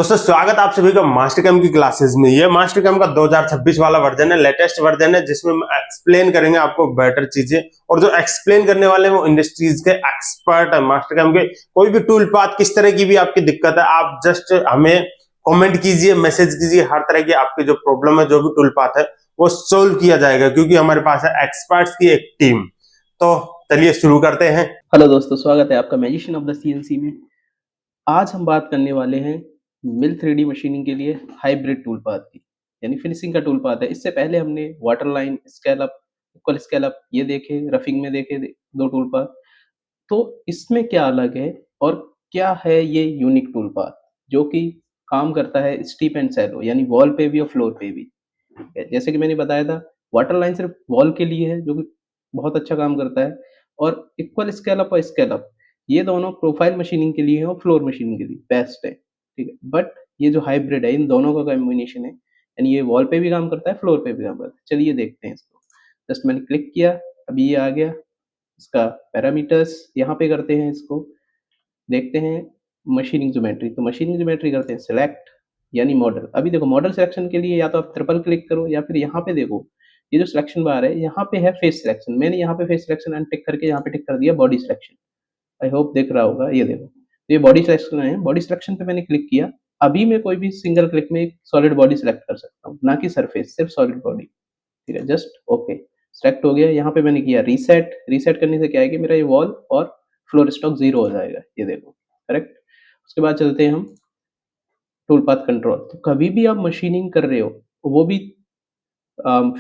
दोस्तों स्वागत है आप सभी का मास्टर कैम की क्लासेस में। ये मास्टर कैम का 2026 वाला वर्जन है, लेटेस्ट वर्जन है, जिसमें हम एक्सप्लेन करेंगे आपको बेटर चीजें। और जो एक्सप्लेन करने वाले हैं वो इंडस्ट्रीज के एक्सपर्ट है मास्टर कैम के। कोई भी टूल पाथ किस तरह की भी आपकी दिक्कत है, आप जस्ट हमें कमेंट कीजिए, मैसेज कीजिए, हर तरह की आपकी जो प्रॉब्लम है, जो भी टूल पाथ है वो सोल्व किया जाएगा, क्योंकि हमारे पास है एक्सपर्ट्स की एक टीम। तो चलिए शुरू करते हैं। हेलो दोस्तों, स्वागत है आपका मैजिशियन ऑफ द सीएनसी में। आज हम बात करने वाले हैं मिल 3D मशीनिंग के लिए हाइब्रिड टूल पाथ की, यानी फिनिशिंग का टूल पाथ है। इससे पहले हमने वाटर लाइन, स्कैलअप, इक्वल स्कैलअप ये देखे, रफिंग में देखे दो टूल पाथ। तो इसमें क्या अलग है और क्या है ये यूनिक टूल पाथ जो कि काम करता है स्टीप एंड सैलो, यानी वॉल पे भी और फ्लोर पे भी। जैसे कि मैंने बताया था, वाटर लाइन सिर्फ वॉल के लिए है जो कि बहुत अच्छा काम करता है, और इक्वल स्कैलअप और स्कैलअप ये दोनों प्रोफाइल मशीनिंग के लिए है और फ्लोर मशीनिंग के लिए बेस्ट है। ठीक है, बट ये जो हाइब्रिड है इन दोनों का कॉम्बिनेशन है, यानी ये वॉल पे भी काम करता है, फ्लोर पे भी काम करता है। चलिए देखते हैं इसको। जस्ट मैंने क्लिक किया, अभी ये आ गया। इसका पैरामीटर्स यहाँ पे करते हैं, इसको देखते हैं। मशीनिंग ज्योमेट्री, तो मशीनिंग ज्योमेट्री करते हैं सिलेक्ट, यानी मॉडल। अभी देखो, मॉडल सिलेक्शन के लिए या तो आप ट्रिपल क्लिक करो या फिर यहाँ पे देखो, ये जो सिलेक्शन बार है यहाँ पे है फेस सिलेक्शन। मैंने यहाँ पे फेस सिलेक्शन अनटिक करके यहाँ पे टिक कर दिया बॉडी सिलेक्शन। आई होप दिख रहा होगा, ये देखो, तो ये बॉडी सिलेक्शन है। बॉडी सिलेक्शन पे मैंने क्लिक किया, अभी मैं कोई भी सिंगल क्लिक में एक सॉलिड बॉडी सिलेक्ट कर सकता हूँ, ना कि सरफेस, सिर्फ सॉलिड बॉडी। ठीक है, जस्ट ओके, सिलेक्ट हो गया। यहाँ पे मैंने किया रीसेट। रीसेट करने से क्या है कि मेरा ये वॉल और फ्लोर स्टॉक जीरो हो जाएगा, ये देखो, करेक्ट। उसके बाद चलते हैं हम टूल पाथ कंट्रोल। तो कभी भी आप मशीनिंग कर रहे हो, वो भी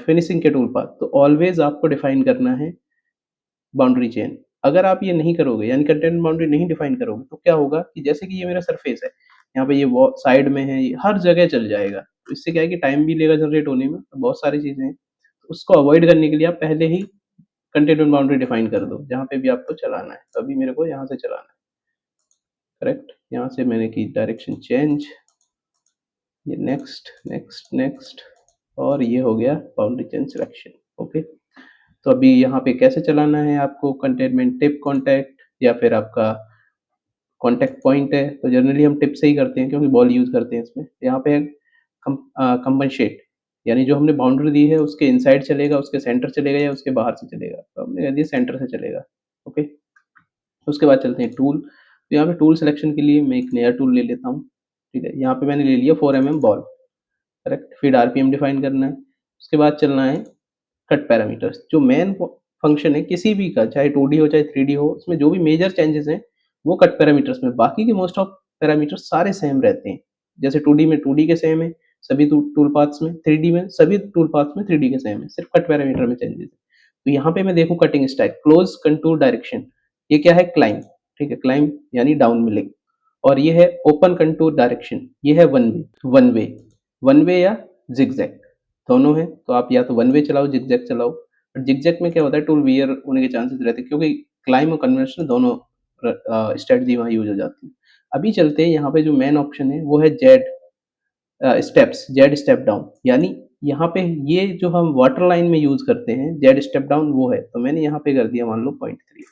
फिनिशिंग के टूल पाथ, तो ऑलवेज आपको डिफाइन करना है बाउंड्री चेन। अगर आप ये नहीं करोगे, यानी कंटेंट बाउंड्री नहीं डिफाइन करोगे, तो क्या होगा कि जैसे कि ये मेरा सरफेस है, यहाँ पे ये साइड में है, ये हर जगह चल जाएगा। तो इससे क्या है कि टाइम भी लेगा जनरेट होने में, तो बहुत सारी चीजें हैं। तो उसको अवॉइड करने के लिए आप पहले ही कंटेंट बाउंड्री डिफाइन कर दो जहाँ पे भी आपको चलाना है। तो अभी मेरे को यहाँ से चलाना है, करेक्ट। यहाँ से मैंने की डायरेक्शन चेंज, ये नेक्स्ट नेक्स्ट नेक्स्ट, और ये हो गया बाउंड्री चेन सिलेक्शन। ओके, तो अभी यहाँ पे कैसे चलाना है आपको, कंटेनमेंट टिप कॉन्टैक्ट या फिर आपका कॉन्टैक्ट पॉइंट है, तो जनरली हम टिप से ही करते हैं क्योंकि बॉल यूज करते हैं इसमें। यहाँ पे है कंपनशेट, यानी जो हमने बाउंड्री दी है उसके इनसाइड चलेगा, उसके सेंटर चलेगा या उसके बाहर से चलेगा। तो हमने कह दिया सेंटर से चलेगा। ओके, उसके बाद चलते हैं टूल। तो यहाँ पे टूल सिलेक्शन के लिए मैं एक नया टूल ले लेता हूँ। ठीक है, यहाँ पे मैंने ले लिया 4mm बॉल, करेक्ट। फिर आरपीएम डिफाइन करना है। उसके बाद चलना है कट पैरामीटर्स। जो मेन फंक्शन है किसी भी का, चाहे 2D हो चाहे 3D हो, उसमें जो भी मेजर चेंजेस हैं वो कट पैरामीटर्स में। बाकी के मोस्ट ऑफ पैरामीटर्स सारे सेम रहते हैं। जैसे 2D में 2D के सेम है सभी टूल पाथ्स में, 3D में सभी टूल पाथ्स में 3D के सेम है, सिर्फ कट पैरामीटर में चेंजेस है। तो यहाँ पे मैं देखूँ cutting style, close contour direction, ये क्या है, क्लाइम। ठीक है, क्लाइम यानी डाउन मिलिंग। और ये है ओपन कंटूर डायरेक्शन, ये है one way. One way, one way या जिगजैग दोनों है। तो आप या तो वन वे चलाओ, जिगजैग चलाओ। बट जिगजैग में क्या होता है, टूल वियर होने के चांसेस रहते हैं, क्योंकि क्लाइम और कन्वेंशनल दोनों स्ट्रेटजी वहाँ यूज हो जाती है। अभी चलते हैं, यहाँ पे जो मेन ऑप्शन है वो है Z steps, Z step down. यानी यहाँ पे ये जो हम वाटर लाइन में यूज करते हैं जेड स्टेप डाउन, वो है। तो मैंने यहाँ पे कर दिया मान लो 0.3।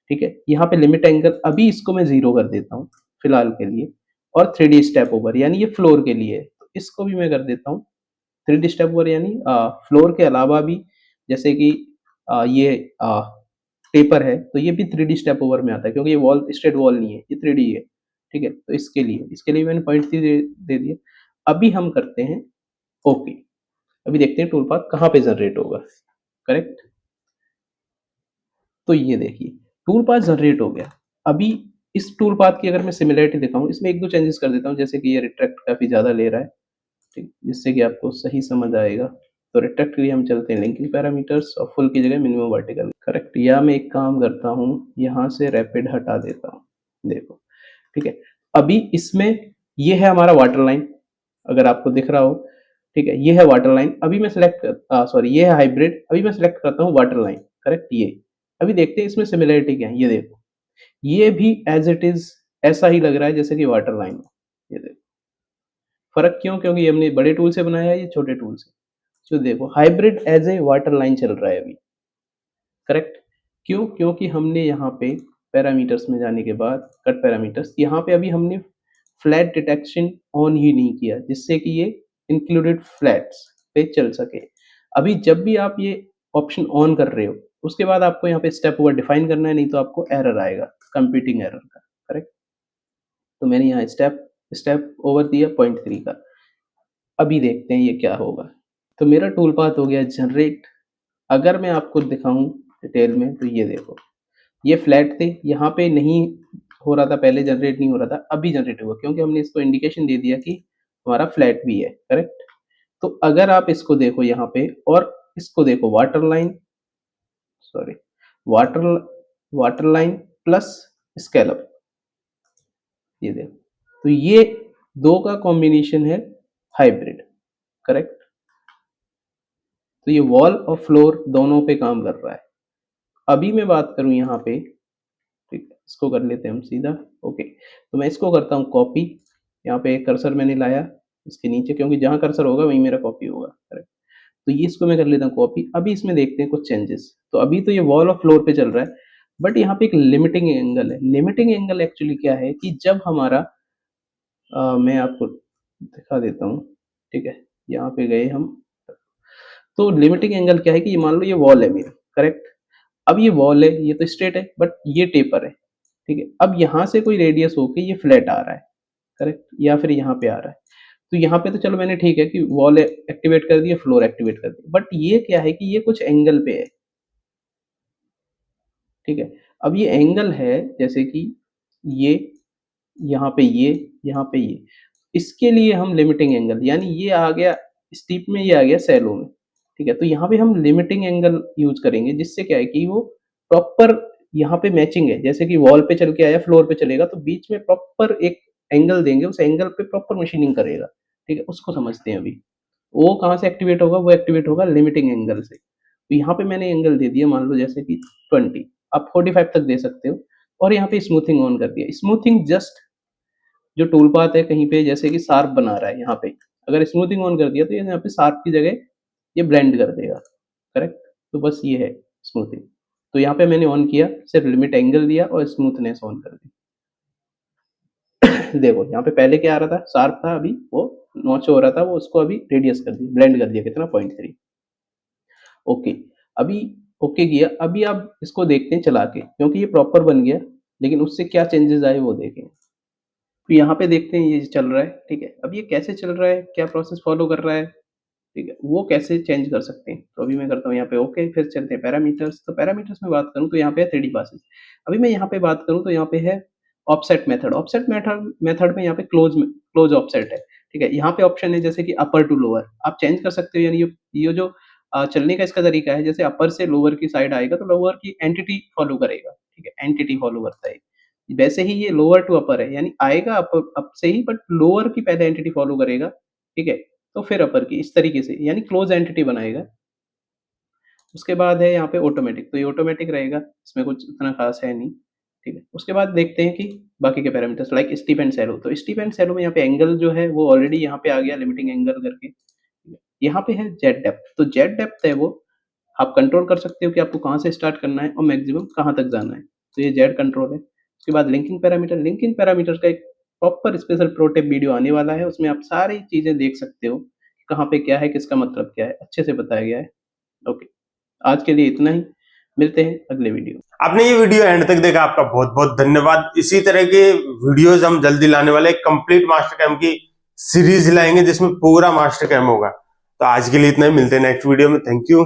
ठीक है, यहाँ पे लिमिट एंगल अभी इसको मैं 0 कर देता हूँ फिलहाल के लिए। और 3D स्टेप ओवर, यानी ये फ्लोर के लिए है, तो इसको भी मैं कर देता हूँ 3D स्टेप ओवर, यानी फ्लोर के अलावा भी, जैसे कि ये पेपर है तो ये भी 3D स्टेप ओवर में आता है, क्योंकि ये वॉल स्ट्रेट वॉल नहीं है, ये 3D है। ठीक है, तो इसके लिए मैंने 0.3 दे दिया। अभी हम करते हैं ओके। अभी देखते हैं टूल पाथ कहाँ पे जनरेट होगा, करेक्ट। तो ये देखिए टूल पाथ जनरेट हो गया। अभी इस टूल पाथ की अगर मैं सिमिलरिटी दिखाऊं, इसमें एक दो चेंजेस कर देता हूं, जैसे कि ये रिट्रैक्ट काफी ज्यादा ले रहा है, ठीक, जिससे कि आपको सही समझ आएगा। तो रिट्रैक्ट के लिए हम चलते हैं लिंकिंग पैरामीटर्स और फुल की जगह मिनिमम वर्टिकल, करेक्ट। या मैं एक काम करता हूँ, यहाँ से रैपिड हटा देता हूँ, देखो, ठीक है। अभी इसमें ये है हमारा वाटर लाइन, अगर आपको दिख रहा हो, ठीक है, ये है वाटर लाइन। अभी मैं सिलेक्ट सॉरी, ये है हाइब्रिड। अभी मैं सिलेक्ट करता हूँ वाटर लाइन, करेक्ट। ये अभी देखते हैं इसमें सिमिलरिटी क्या है, ये देखो, ये भी एज इट इज ऐसा ही लग रहा है जैसे कि वाटर लाइन हो। ये देखो, फर्क क्यों, क्योंकि हमने बड़े टूल से बनाया है, ये छोटे टूल से। तो देखो hybrid as a water line चल रहा है अभी, करेक्ट। क्यों, क्योंकि हमने यहाँ पे पैरामीटर्स में जाने के बाद कट पैरामीटर्स, यहाँ पे अभी हमने फ्लैट डिटेक्शन ऑन ही नहीं किया, जिससे कि ये इंक्लूडेड फ्लैट्स पे चल सके। अभी जब भी आप ये ऑप्शन ऑन कर रहे हो, उसके बाद आपको यहाँ पे स्टेप ओवर डिफाइन करना है, नहीं तो आपको एरर आएगा, कंप्यूटिंग एरर का, करेक्ट। तो मैंने यहाँ स्टेप ओवर दिया 0.3 का। अभी देखते हैं ये क्या होगा। तो मेरा टूल पाथ हो गया जनरेट। अगर मैं आपको दिखाऊं डिटेल में तो ये देखो, ये फ्लैट थे, यहाँ पे नहीं हो रहा था, पहले जनरेट नहीं हो रहा था, अभी जनरेट हुआ क्योंकि हमने इसको इंडिकेशन दे दिया कि हमारा फ्लैट भी है, करेक्ट। तो अगर आप इसको देखो यहाँ पे और इसको देखो, sorry water water line plus scale-up, ये देखो, तो ये दो का कॉम्बिनेशन है हाइब्रिड, करेक्ट। तो ये वॉल और फ्लोर दोनों पे काम कर रहा है। अभी मैं बात करूं यहाँ पे, ठीक है, इसको कर लेते हैं हम सीधा, ओके। तो मैं इसको करता हूँ कॉपी, यहाँ पे एक कर्सर मैंने लाया इसके नीचे, क्योंकि जहाँ कर्सर होगा वहीं मेरा कॉपी होगा, करेक्ट। तो ये इसको मैं कर लेता हूँ कॉपी। अभी इसमें देखते हैं कुछ चेंजेस। तो अभी तो ये वॉल और फ्लोर पे चल रहा है, बट यहाँ पे एक लिमिटिंग एंगल है। लिमिटिंग एंगल एक्चुअली क्या है कि जब हमारा मैं आपको दिखा देता हूँ, ठीक है, यहाँ पे गए हम। तो लिमिटिंग एंगल क्या है कि ये मान लो ये वॉल है मेरा, करेक्ट। अब ये वॉल है, ये तो स्ट्रेट है, बट ये टेपर है, ठीक है। अब यहाँ से कोई रेडियस होके ये फ्लैट आ रहा है, करेक्ट, या फिर यहाँ पे आ रहा है। तो यहाँ पे तो चलो मैंने ठीक है कि वॉल एक्टिवेट कर दिया, फ्लोर एक्टिवेट कर दिया, बट ये क्या है कि ये कुछ एंगल पे है, ठीक है। अब ये एंगल है जैसे कि ये, यहाँ पे ये, यहाँ पे ये, इसके लिए हम लिमिटिंग एंगल, यानी ये आ गया स्टीप में, ये आ गया सैलो में, ठीक है। तो यहाँ पे हम लिमिटिंग एंगल यूज करेंगे, जिससे क्या है कि वो प्रॉपर यहाँ पे मैचिंग है, जैसे कि वॉल पे चल के आया फ्लोर पे चलेगा, तो बीच में प्रॉपर एक एंगल देंगे, उस एंगल पे प्रॉपर मशीनिंग करेगा, ठीक है। उसको समझते हैं अभी। वो कहाँ से एक्टिवेट होगा, वो एक्टिवेट होगा लिमिटिंग एंगल से। तो यहाँ पे मैंने एंगल दे दिया, मान लो जैसे कि 20, आप 45 तक दे सकते हो, और यहाँ पे स्मूथिंग ऑन कर दिया। स्मूथिंग जस्ट जो टूल पाथ है कहीं पे जैसे कि शार्प बना रहा है, यहाँ पे अगर स्मूथिंग ऑन कर दिया तो ये यहाँ पे शार्प की जगह ये ब्लेंड कर देगा, करेक्ट। तो बस ये है स्मूथिंग। तो यहाँ पे मैंने ऑन किया, सिर्फ लिमिट एंगल दिया और स्मूथनेस ऑन कर दी। देखो यहाँ पे पहले क्या आ रहा था, शार्प था, अभी वो नॉच हो रहा था, वो उसको अभी रेडियस कर दिया, ब्लेंड कर दिया, कितना 0.3, ओके। अभी ओके किया। अभी आप इसको देखते हैं चला के, क्योंकि ये प्रॉपर बन गया, लेकिन उससे क्या चेंजेस आए वो देखें। तो यहाँ पे देखते हैं ये चल रहा है, ठीक है। अब ये कैसे चल रहा है, क्या प्रोसेस फॉलो कर रहा है, ठीक है, वो कैसे चेंज कर सकते हैं। तो अभी मैं करता हूँ यहाँ पे ओके, फिर चलते हैं पैरामीटर्स। तो पैरामीटर्स में बात करूँ तो यहाँ पे है 3D पासेस। अभी मैं यहाँ पे बात करूँ तो यहाँ पे है ऑफसेट मेथड। ऑफसेट मेथड में यहाँ पे क्लोज ऑफसेट है, ठीक है। यहाँ पे ऑप्शन है जैसे कि अपर टू लोअर, आप चेंज कर सकते हो, यानी ये जो चलने का इसका तरीका है, जैसे अपर से लोअर की साइड आएगा तो लोअर की एंटिटी फॉलो करेगा, ठीक है, एंटिटी फॉलो करता है। वैसे ही ये लोअर टू अपर है, यानी आएगा अप से ही, बट लोअर की पहले एंटिटी फॉलो करेगा, ठीक है, तो फिर अपर की, इस तरीके से, यानी क्लोज एंटिटी बनाएगा। उसके बाद है यहाँ पे ऑटोमेटिक, तो ये ऑटोमेटिक रहेगा, इसमें कुछ इतना खास है नहीं, ठीक है। उसके बाद देखते हैं कि बाकी के parameters like steep and shallow. तो स्टीप एंड सैलो में यहाँ पे एंगल जो है वो ऑलरेडी यहाँ पे आ गया लिमिटिंग एंगल करके, ठीक है। यहाँ पे है जेट डेप्थ, तो जेट डेप्थ है वो आप कंट्रोल कर सकते हो कि आपको कहाँ से स्टार्ट करना है और मैक्सिमम कहाँ तक जाना है, तो ये जेड कंट्रोल है। उसके बाद लिंकिंग पैरामीटर का एक proper special pro tip video आने वाला है, उसमें आप सारी चीजें देख सकते हो, कहाँ पे क्या है, किसका मतलब क्या है, अच्छे से बताया गया है, ओके। आज के लिए इतना ही, मिलते हैं अगले वीडियो। आपने ये वीडियो एंड तक देखा, आपका बहुत बहुत धन्यवाद। इसी तरह के वीडियोस हम जल्दी लाने वाले, कंप्लीट मास्टर कैम की सीरीज लाएंगे जिसमें पूरा मास्टर कैम होगा। तो आज के लिए इतना ही, मिलते हैं नेक्स्ट वीडियो में। Thank you.